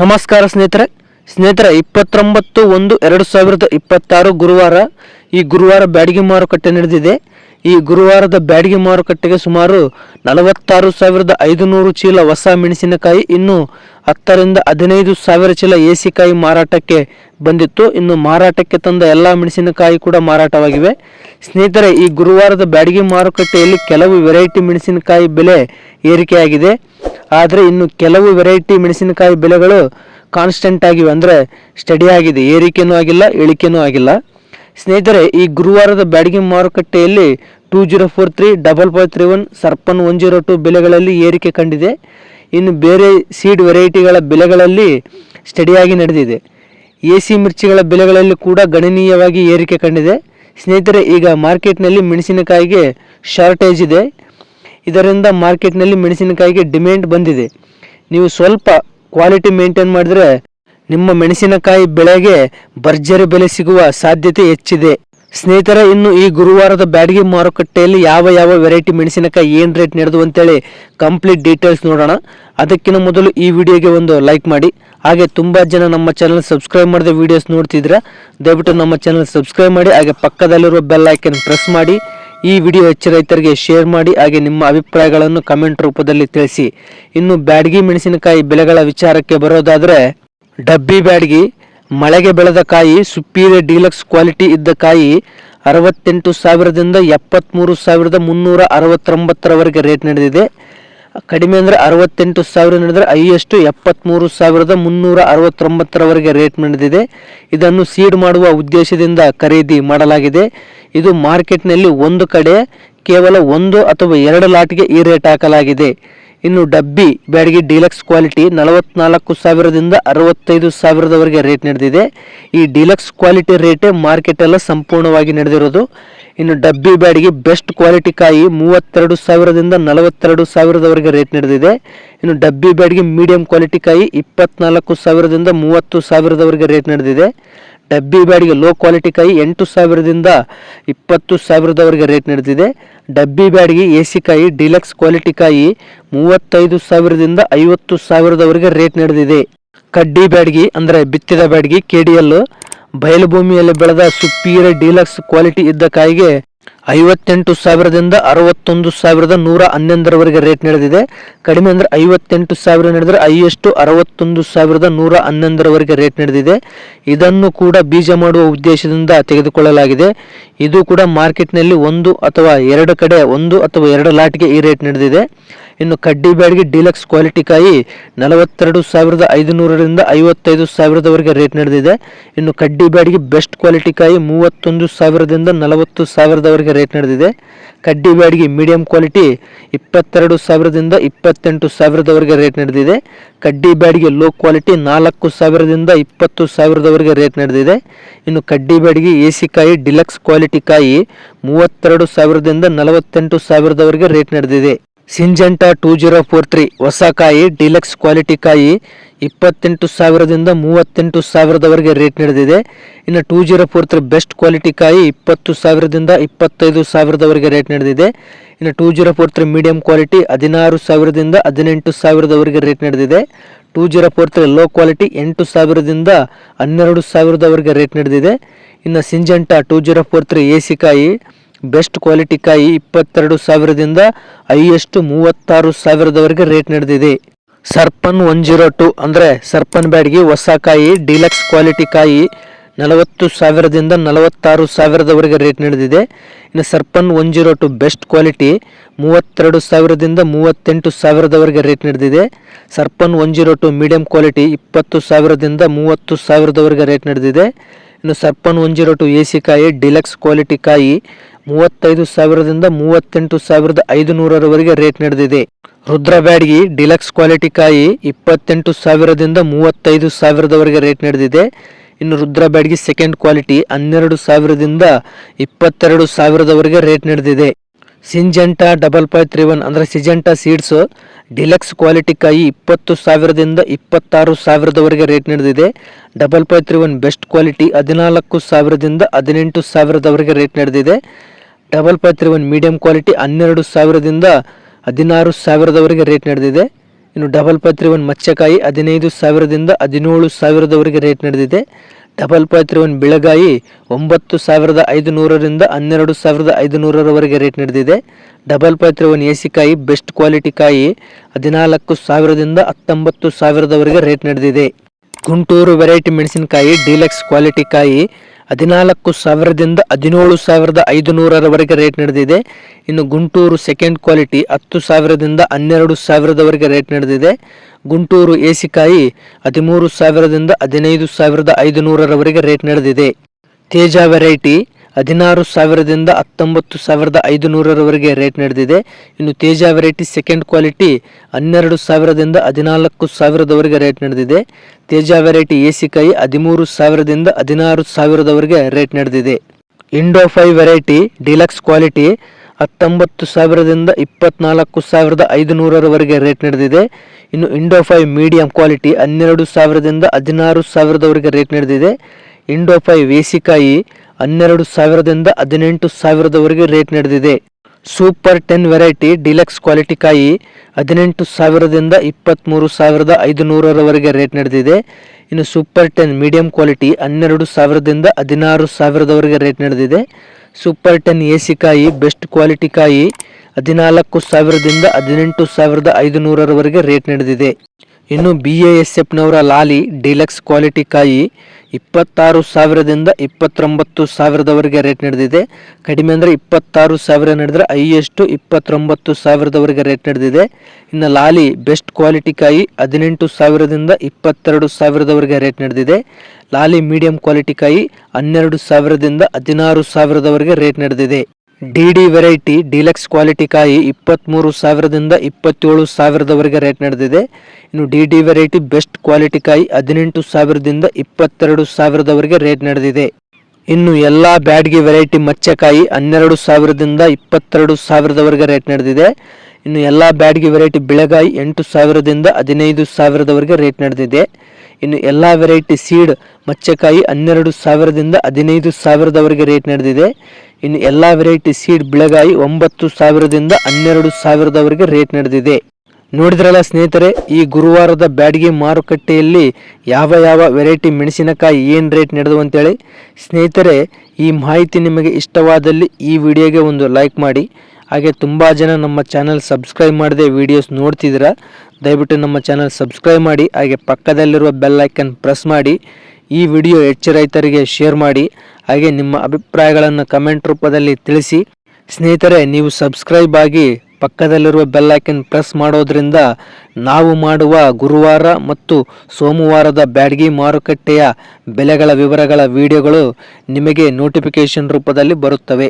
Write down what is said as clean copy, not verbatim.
ನಮಸ್ಕಾರ ಸ್ನೇಹಿತರೆ 29/1/2026 ಗುರುವಾರ ಈ ಗುರುವಾರ ಬ್ಯಾಡಗಿ ಮಾರುಕಟ್ಟೆ ನಡೆದಿದೆ. ಈ ಗುರುವಾರದ ಬ್ಯಾಡಗಿ ಮಾರುಕಟ್ಟೆಗೆ ಸುಮಾರು 46,500 ಚೀಲ ಹೊಸ ಮೆಣಸಿನಕಾಯಿ, ಇನ್ನು 10 ರಿಂದ 15 ಸಾವಿರ ಚೀಲ ಏಸಿಕಾಯಿ ಮಾರಾಟಕ್ಕೆ ಬಂದಿತ್ತು. ಇನ್ನು ಮಾರಾಟಕ್ಕೆ ತಂದ ಎಲ್ಲ ಮೆಣಸಿನಕಾಯಿ ಕೂಡ ಮಾರಾಟವಾಗಿವೆ. ಸ್ನೇಹಿತರೆ, ಈ ಗುರುವಾರದ ಬ್ಯಾಡಗಿ ಮಾರುಕಟ್ಟೆಯಲ್ಲಿ ಕೆಲವು ವೆರೈಟಿ ಮೆಣಸಿನಕಾಯಿ ಬೆಲೆ ಏರಿಕೆಯಾಗಿದೆ. ಆದರೆ ಇನ್ನು ಕೆಲವು ವೆರೈಟಿ ಮೆಣಸಿನಕಾಯಿ ಬೆಲೆಗಳು ಕಾನ್ಸ್ಟೆಂಟ್ ಆಗಿವೆ, ಅಂದರೆ ಸ್ಟಡಿ ಆಗಿದೆ, ಏರಿಕೆನೂ ಆಗಿಲ್ಲ ಇಳಿಕೆನೂ ಆಗಿಲ್ಲ. ಸ್ನೇಹಿತರೆ, ಈ ಗುರುವಾರದ ಬ್ಯಾಡಗಿ ಮಾರುಕಟ್ಟೆಯಲ್ಲಿ 2043, 5531, ಸರ್ಪನ್ 102 ಬೆಲೆಗಳಲ್ಲಿ ಏರಿಕೆ ಕಂಡಿದೆ. ಇನ್ನು ಬೇರೆ ಸೀಡ್ ವೆರೈಟಿಗಳ ಬೆಲೆಗಳಲ್ಲಿ ಸ್ಟಡಿಯಾಗಿ ನಡೆದಿದೆ. ಎಸಿ ಮಿರ್ಚಿಗಳ ಬೆಲೆಗಳಲ್ಲಿ ಕೂಡ ಗಣನೀಯವಾಗಿ ಏರಿಕೆ ಕಂಡಿದೆ. ಸ್ನೇಹಿತರೆ, ಈಗ ಮಾರ್ಕೆಟ್ನಲ್ಲಿ ಮೆಣಸಿನಕಾಯಿಗೆ ಶಾರ್ಟೇಜ್ ಇದೆ. ಇದರಿಂದ ಮಾರ್ಕೆಟ್ನಲ್ಲಿ ಮೆಣಸಿನಕಾಯಿಗೆ ಡಿಮ್ಯಾಂಡ್ ಬಂದಿದೆ. ನೀವು ಸ್ವಲ್ಪ ಕ್ವಾಲಿಟಿ ಮೇಂಟೈನ್ ಮಾಡಿದರೆ ನಿಮ್ಮ ಮೆಣಸಿನಕಾಯಿ ಬೆಳೆಗೆ ಭರ್ಜರಿ ಬೆಲೆ ಸಿಗುವ ಸಾಧ್ಯತೆ ಹೆಚ್ಚಿದೆ. ಸ್ನೇಹಿತರೆ, ಇನ್ನು ಈ ಗುರುವಾರದ ಬ್ಯಾಡಗಿ ಮಾರುಕಟ್ಟೆಯಲ್ಲಿ ಯಾವ ವೆರೈಟಿ ಮೆಣಸಿನಕಾಯಿ ಏನು ರೇಟ್ ನಡೆದು ಅಂತೇಳಿ ಕಂಪ್ಲೀಟ್ ಡೀಟೇಲ್ಸ್ ನೋಡೋಣ. ಅದಕ್ಕಿಂತ ಮೊದಲು ಈ ವಿಡಿಯೋಗೆ ಒಂದು ಲೈಕ್ ಮಾಡಿ. ಹಾಗೆ ತುಂಬ ಜನ ನಮ್ಮ ಚಾನಲ್ ಸಬ್ಸ್ಕ್ರೈಬ್ ಮಾಡಿದ ವಿಡಿಯೋಸ್ ನೋಡ್ತಿದ್ರೆ ದಯವಿಟ್ಟು ನಮ್ಮ ಚಾನಲ್ ಸಬ್ಸ್ಕ್ರೈಬ್ ಮಾಡಿ. ಹಾಗೆ ಪಕ್ಕದಲ್ಲಿರುವ ಬೆಲ್ ಐಕನ್ ಪ್ರೆಸ್ ಮಾಡಿ. ಈ ವಿಡಿಯೋ ಹೆಚ್ಚು ರೈತರಿಗೆ ಶೇರ್ ಮಾಡಿ. ಹಾಗೆ ನಿಮ್ಮ ಅಭಿಪ್ರಾಯಗಳನ್ನು ಕಮೆಂಟ್ ರೂಪದಲ್ಲಿ ತಿಳಿಸಿ. ಇನ್ನು ಬ್ಯಾಡಗಿ ಮೆಣಸಿನಕಾಯಿ ಬೆಲೆಗಳ ವಿಚಾರಕ್ಕೆ ಬರೋದಾದರೆ, ಡಬ್ಬಿ ಬ್ಯಾಡಗಿ ಮಳೆಗೆ ಬೆಳೆದ ಕಾಯಿ, ಸುಪೀರಿಯರ್ ಡೀಲಕ್ಸ್ ಕ್ವಾಲಿಟಿ ಇದ್ದ ಕಾಯಿ 68,000ದಿಂದ 73,369ರವರೆಗೆ ರೇಟ್ ನಡೆದಿದೆ. ಕಡಿಮೆ ಅಂದರೆ 68,000 ನಡೆದರೆ ಹೈಯೆಸ್ಟ್ 73,369ರವರೆಗೆ ರೇಟ್ ನಡೆದಿದೆ. ಇದನ್ನು ಸೀಡ್ ಮಾಡುವ ಉದ್ದೇಶದಿಂದ ಖರೀದಿ ಮಾಡಲಾಗಿದೆ. ಇದು ಮಾರ್ಕೆಟ್ನಲ್ಲಿ ಒಂದು ಕಡೆ ಕೇವಲ 1 ಅಥವಾ 2 ಲಾಟ್ಗೆ ಈ ರೇಟ್ ಹಾಕಲಾಗಿದೆ. ಇನ್ನು ಡಬ್ಬಿ ಬ್ಯಾಡಗಿ ಡೀಲಕ್ಸ್ ಕ್ವಾಲಿಟಿ 44,000ದಿಂದ 65,000ರವರೆಗೆ ರೇಟ್ ನಡೆದಿದೆ. ಈ ಡೀಲಕ್ಸ್ ಕ್ವಾಲಿಟಿ ರೇಟೇ ಮಾರ್ಕೆಟ್ ಎಲ್ಲ ಸಂಪೂರ್ಣವಾಗಿ ನಡೆದಿರೋದು. ಇನ್ನು ಡಬ್ಬಿ ಬ್ಯಾಡಗಿ ಬೆಸ್ಟ್ ಕ್ವಾಲಿಟಿ ಕಾಯಿ 32,000ದಿಂದ 42,000ರವರೆಗೆ ರೇಟ್ ನಡೆದಿದೆ. ಇನ್ನು ಡಬ್ಬಿ ಬ್ಯಾಡಗಿ ಮೀಡಿಯಂ ಕ್ವಾಲಿಟಿ ಕಾಯಿ 24,000ದಿಂದ 30,000ರವರೆಗೆ ರೇಟ್ ನಡೆದಿದೆ. ಡಬ್ಬಿ ಬ್ಯಾಡಗಿ ಲೋ ಕ್ವಾಲಿಟಿ ಕಾಯಿ 8,000ದಿಂದ 20,000ರವರೆಗೆ ರೇಟ್ ನಡೆದಿದೆ. ಡಬ್ಬಿ ಬ್ಯಾಡಗಿ ಏಸಿಕಾಯಿ ಡಿಲಕ್ಸ್ ಕ್ವಾಲಿಟಿ ಕಾಯಿ 35,000ದಿಂದ 50,000ರವರೆಗೆ ರೇಟ್ ನಡೆದಿದೆ. ಕಡ್ಡಿ ಬ್ಯಾಡಗಿ ಅಂದರೆ ಬಿತ್ತಿದ ಬ್ಯಾಡಗಿ KDL ಬಯಲು ಭೂಮಿಯಲ್ಲಿ ಬೆಳೆದ ಸುಪೀರಿಯರ್ ಡೀಲಕ್ಸ್ ಕ್ವಾಲಿಟಿ ಇದ್ದ ಕಾಯಿಗೆ 58,000ದಿಂದ 61,111ರವರೆಗೆ ರೇಟ್ ನಡೆದಿದೆ. ಕಡಿಮೆ ಅಂದರೆ 58,000 ನಡೆದರೆ ಹೈಯೆಸ್ಟ್ 61,111ರವರೆಗೆ ರೇಟ್ ನಡೆದಿದೆ. ಇದನ್ನು ಕೂಡ ಬೀಜ ಮಾಡುವ ಉದ್ದೇಶದಿಂದ ತೆಗೆದುಕೊಳ್ಳಲಾಗಿದೆ. ಇದು ಕೂಡ ಮಾರ್ಕೆಟ್ನಲ್ಲಿ 1 ಅಥವಾ 2 ಕಡೆ 1 ಅಥವಾ 2 ಲಾಟ್ಗೆ ಈ ರೇಟ್ ನಡೆದಿದೆ. ಇನ್ನು ಕಡ್ಡಿ ಬ್ಯಾಡಗಿ ಡೀಲಕ್ಸ್ ಕ್ವಾಲಿಟಿ ಕಾಯಿ 42,500ರಿಂದ 55,000ರವರೆಗೆ ರೇಟ್ ನಡೆದಿದೆ. ಇನ್ನು ಕಡ್ಡಿ ಬ್ಯಾಡಗಿ ಬೆಸ್ಟ್ ಕ್ವಾಲಿಟಿ ಕಾಯಿ 31,000ದಿಂದ 40,000ರವರೆಗೆ ರೇಟ್ ನಡೆದಿದೆ. ಕಡ್ಡಿ ಬ್ಯಾಡಗಿ ಮೀಡಿಯಂ ಕ್ವಾಲಿಟಿ 22,000ದಿಂದ 28,000ರವರೆಗೆ ರೇಟ್ ನಡೆದಿದೆ. ಕಡ್ಡಿ ಬ್ಯಾಡಗಿ ಲೋ ಕ್ವಾಲಿಟಿ 4,000ದಿಂದ 20,000ರವರೆಗೆ ರೇಟ್ ನಡೆದಿದೆ. ಇನ್ನು ಕಡ್ಡಿ ಬ್ಯಾಡಗಿ ಏಸಿಕಾಯಿ ಡಿಲಕ್ಸ್ ಕ್ವಾಲಿಟಿ ಕಾಯಿ 32,000ದಿಂದ 48,000ರವರೆಗೆ ರೇಟ್ ನಡೆದಿದೆ. ಸಿಂಜೆಂಟಾ 2043 ಹೊಸ ಕಾಯಿ ಡಿಲಕ್ಸ್ ಕ್ವಾಲಿಟಿ ಕಾಯಿ 28,000ದಿಂದ 38,000ರವರೆಗೆ ರೇಟ್ ನಡೆದಿದೆ. ಇನ್ನು 2043 ಬೆಸ್ಟ್ ಕ್ವಾಲಿಟಿ ಕಾಯಿ 20,000ದಿಂದ 25,000ರವರೆಗೆ ರೇಟ್ ನಡೆದಿದೆ. ಇನ್ನು 2043 ಮೀಡಿಯಂ ಕ್ವಾಲಿಟಿ 16,000ದಿಂದ 18,000ರವರೆಗೆ ರೇಟ್ ನಡೆದಿದೆ. 2043 ಲೋ ಕ್ವಾಲಿಟಿ 8,000ದಿಂದ 12,000ರವರೆಗೆ ರೇಟ್ ನಡೆದಿದೆ. ಇನ್ನು ಸಿಂಜೆಂಟಾ 2043 ಏಸಿಕಾಯಿ ಬೆಸ್ಟ್ ಕ್ವಾಲಿಟಿ ಕಾಯಿ 22,000ದಿಂದ ಹೈಯೆಸ್ಟ್ 36,000ರವರೆಗೆ ರೇಟ್ ನಡೆದಿದೆ. ಸರ್ಪನ್ 102 ಅಂದರೆ ಸರ್ಪನ್ ಬ್ಯಾಡಗಿ ಹೊಸ ಕಾಯಿ ಡೀಲಕ್ಸ್ ಕ್ವಾಲಿಟಿ ಕಾಯಿ 40,000ದಿಂದ 46,000ರವರೆಗೆ ರೇಟ್ ನಡೆದಿದೆ. ಇನ್ನು ಸರ್ಪನ್ 102 ಬೆಸ್ಟ್ ಕ್ವಾಲಿಟಿ 32,000ದಿಂದ 38,000ರವರೆಗೆ ರೇಟ್ ನಡೆದಿದೆ. ಸರ್ಪನ್ 102 ಮೀಡಿಯಂ ಕ್ವಾಲಿಟಿ 20,000ದಿಂದ 30,000ರವರೆಗೆ ರೇಟ್ ನಡೆದಿದೆ. ಇನ್ನು ಸರ್ಪನ್ 102 ಏಸಿಕಾಯಿ ಡಿಲಕ್ಸ್ ಕ್ವಾಲಿಟಿ ಕಾಯಿ 35,000ದಿಂದ 38,500ರವರೆಗೆ ರೇಟ್ ನಡೆದಿದೆ. ರುದ್ರ ಬ್ಯಾಡಗಿ ಡಿಲಕ್ಸ್ ಕ್ವಾಲಿಟಿ ಕಾಯಿ 28,000ದಿಂದ 35,000ರವರೆಗೆ ರೇಟ್ ನಡೆದಿದೆ. ಇನ್ನು ರುದ್ರ ಬ್ಯಾಡಗಿ ಸೆಕೆಂಡ್ ಕ್ವಾಲಿಟಿ 12,000ದಿಂದ 22,000ರವರೆಗೆ ರೇಟ್ ನಡೆದಿದೆ. ಸಿಂಜೆಂಟಾ 5531 ಅಂದರೆ ಸಿಂಜೆಂಟಾ ಸೀಡ್ಸ್ ಡಿಲಕ್ಸ್ ಕ್ವಾಲಿಟಿ ಕಾಯಿ 20,000ದಿಂದ 26,000ರವರೆಗೆ ರೇಟ್ ನಡೆದಿದೆ. 5531 ಬೆಸ್ಟ್ ಕ್ವಾಲಿಟಿ 14,000ದಿಂದ 18,000ರವರೆಗೆ ರೇಟ್ ನಡೆದಿದೆ. 5531 ಮೀಡಿಯಂ ಕ್ವಾಲಿಟಿ 12,000ದಿಂದ 16,000ರವರೆಗೆ ರೇಟ್ ನಡೆದಿದೆ. ಇನ್ನು ಡಬಲ್ ಪಾತ್ರೆ 1 ಮಚ್ಚಕಾಯಿ 15,000ದಿಂದ 17,000ದವರೆಗೆ ರೇಟ್ ನಡೆದಿದೆ. ಡಬಲ್ ಪಾತ್ರೆ 1 ಬೆಳಗಾಯಿ 9,500ರಿಂದ 12,500ರವರೆಗೆ ರೇಟ್ ನಡೆದಿದೆ. ಡಬಲ್ ಪಾತ್ರೆ 1 ಏಸಿಕಾಯಿ ಬೆಸ್ಟ್ ಕ್ವಾಲಿಟಿ ಕಾಯಿ 14,000ದಿಂದ 19,000ದವರೆಗೆ ರೇಟ್ ನಡೆದಿದೆ. ಗುಂಟೂರು ವೆರೈಟಿ ಮೆಣಸಿನಕಾಯಿ ಡೀಲಕ್ಸ್ ಕ್ವಾಲಿಟಿ ಕಾಯಿ 14,000ದಿಂದ 17,500ರವರೆಗೆ ರೇಟ್ ನಡೆದಿದೆ. ಇನ್ನು ಗುಂಟೂರು ಸೆಕೆಂಡ್ ಕ್ವಾಲಿಟಿ 10,000ದಿಂದ 12,000ದವರೆಗೆ ರೇಟ್ ನಡೆದಿದೆ. ಗುಂಟೂರು ಏಸಿಕಾಯಿ 13,000ದಿಂದ 15,500ರವರೆಗೆ ರೇಟ್ ನಡೆದಿದೆ. ತೇಜ ವೆರೈಟಿ 16,000ದಿಂದ 19,500ರವರೆಗೆ ರೇಟ್ ನಡೆದಿದೆ. ಇನ್ನು ತೇಜ ವೆರೈಟಿ ಸೆಕೆಂಡ್ ಕ್ವಾಲಿಟಿ 12,000ದಿಂದ 14,000ದವರೆಗೆ ರೇಟ್ ನಡೆದಿದೆ. ತೇಜ ವೆರೈಟಿ ಏಸಿಕಾಯಿ 13,000ದಿಂದ 16,000ದವರೆಗೆ ರೇಟ್ ನಡೆದಿದೆ. ಇಂಡೋ 5 ವೆರೈಟಿ ಡಿಲಕ್ಸ್ ಕ್ವಾಲಿಟಿ 19,000ದಿಂದ 24,500ರವರೆಗೆ ರೇಟ್ ನಡೆದಿದೆ. ಇನ್ನು ಇಂಡೋ 5 ಮೀಡಿಯಂ ಕ್ವಾಲಿಟಿ 12,000ದಿಂದ 16,000ದವರೆಗೆ ರೇಟ್ ನಡೆದಿದೆ. ಇಂಡೋ 5 ಏಸಿಕಾಯಿ 12,000ದಿಂದ 18,000ದವರೆಗೆ ರೇಟ್ ನಡೆದಿದೆ. ಸೂಪರ್ 10 ವೆರೈಟಿ ಡಿಲಕ್ಸ್ ಕ್ವಾಲಿಟಿ ಕಾಯಿ 18,000ದಿಂದ 23,500ರವರೆಗೆ ರೇಟ್ ನಡೆದಿದೆ. ಇನ್ನು ಸೂಪರ್ 10 ಮೀಡಿಯಂ ಕ್ವಾಲಿಟಿ 12,000ದಿಂದ 16,000ದವರೆಗೆ ರೇಟ್ ನಡೆದಿದೆ. ಸೂಪರ್ 10 ಏಸಿಕಾಯಿ ಬೆಸ್ಟ್ ಕ್ವಾಲಿಟಿ ಕಾಯಿ 14,000ದಿಂದ 18,500ರವರೆಗೆ ರೇಟ್ ನಡೆದಿದೆ. ಇನ್ನು BASFನವರ ಲಾಲಿ ಡಿಲಕ್ಸ್ ಕ್ವಾಲಿಟಿ ಕಾಯಿ 26,000ದಿಂದ 29,000ದವರೆಗೆ ರೇಟ್ ನಡೆದಿದೆ. ಕಡಿಮೆ ಅಂದರೆ 26,000 ನಡೆದರೆ ಹೈಯೆಸ್ಟ್ 29,000ದವರೆಗೆ ರೇಟ್ ನಡೆದಿದೆ. ಇನ್ನು ಲಾಲಿ ಬೆಸ್ಟ್ ಕ್ವಾಲಿಟಿ ಕಾಯಿ 18,000ದಿಂದ 22,000ದವರೆಗೆ ರೇಟ್ ನಡೆದಿದೆ. ಲಾಲಿ ಮೀಡಿಯಂ ಕ್ವಾಲಿಟಿ ಕಾಯಿ 12,000ದಿಂದ 16,000ದವರೆಗೆ ರೇಟ್ ನಡೆದಿದೆ. DD ವೆರೈಟಿ ಡಿಲಕ್ಸ್ ಕ್ವಾಲಿಟಿ ಕಾಯಿ 23,000ದಿಂದ 27,000ದವರೆಗೆ ರೇಟ್ ನಡೆದಿದೆ. ಇನ್ನು DD ವೆರೈಟಿ ಬೆಸ್ಟ್ ಕ್ವಾಲಿಟಿ ಕಾಯಿ 18,000ದಿಂದ 22,000ದವರೆಗೆ ರೇಟ್ ನಡೆದಿದೆ. ಇನ್ನು ಎಲ್ಲ ಬ್ಯಾಡ್ಗಿ ವೆರೈಟಿ ಮಚ್ಚಕಾಯಿ 12,000ದಿಂದ 22,000ದವರೆಗೆ ರೇಟ್ ನಡೆದಿದೆ. ಇನ್ನು ಎಲ್ಲ ಬ್ಯಾಡ್ಗಿ ವೆರೈಟಿ ಬೆಳಗಾಯಿ 8,000ದಿಂದ 15,000ದವರೆಗೆ ರೇಟ್ ನಡೆದಿದೆ. ಇನ್ನು ಎಲ್ಲ ವೆರೈಟಿ ಸೀಡ್ ಮಚ್ಚಕಾಯಿ 12,000ದಿಂದ 15,000ದವರೆಗೆ ರೇಟ್ ನಡೆದಿದೆ. ಇನ್ನು ಎಲ್ಲ ವೆರೈಟಿ ಸೀಡ್ ಬೆಳಗಾಯಿ 9,000ದಿಂದ 12,000ದವರೆಗೆ ರೇಟ್ ನಡೆದಿದೆ. ನೋಡಿದ್ರಲ್ಲ ಸ್ನೇಹಿತರೆ, ಈ ಗುರುವಾರದ ಬ್ಯಾಡಗಿ ಮಾರುಕಟ್ಟೆಯಲ್ಲಿ ಯಾವ ವೆರೈಟಿ ಮೆಣಸಿನಕಾಯಿ ಏನು ರೇಟ್ ನಡೆದು ಅಂತೇಳಿ. ಸ್ನೇಹಿತರೆ, ಈ ಮಾಹಿತಿ ನಿಮಗೆ ಇಷ್ಟವಾದಲ್ಲಿ ಈ ವಿಡಿಯೋಗೆ ಒಂದು ಲೈಕ್ ಮಾಡಿ. ಹಾಗೆ ತುಂಬ ಜನ ನಮ್ಮ ಚಾನಲ್ ಸಬ್ಸ್ಕ್ರೈಬ್ ಮಾಡದೆ ವಿಡಿಯೋಸ್ ನೋಡ್ತಿದ್ದೀರಾ, ದಯವಿಟ್ಟು ನಮ್ಮ ಚಾನಲ್ ಸಬ್ಸ್ಕ್ರೈಬ್ ಮಾಡಿ. ಹಾಗೆ ಪಕ್ಕದಲ್ಲಿರುವ ಬೆಲ್ ಐಕನ್ ಪ್ರೆಸ್ ಮಾಡಿ. ಈ ವಿಡಿಯೋ ಹೆಚ್ಚು ರೈತರಿಗೆ ಶೇರ್ ಮಾಡಿ. ಹಾಗೆ ನಿಮ್ಮ ಅಭಿಪ್ರಾಯಗಳನ್ನು ಕಮೆಂಟ್ ರೂಪದಲ್ಲಿ ತಿಳಿಸಿ. ಸ್ನೇಹಿತರೆ, ನೀವು ಸಬ್ಸ್ಕ್ರೈಬ್ ಆಗಿ ಪಕ್ಕದಲ್ಲಿರುವ ಬೆಲ್ ಐಕನ್ ಪ್ರೆಸ್ ಮಾಡೋದ್ರಿಂದ ನಾವು ಮಾಡುವ ಗುರುವಾರ ಮತ್ತು ಸೋಮವಾರದ ಬ್ಯಾಡಗಿ ಮಾರುಕಟ್ಟೆಯ ಬೆಲೆಗಳ ವಿವರಗಳ ವಿಡಿಯೋಗಳು ನಿಮಗೆ ನೋಟಿಫಿಕೇಶನ್ ರೂಪದಲ್ಲಿ ಬರುತ್ತವೆ.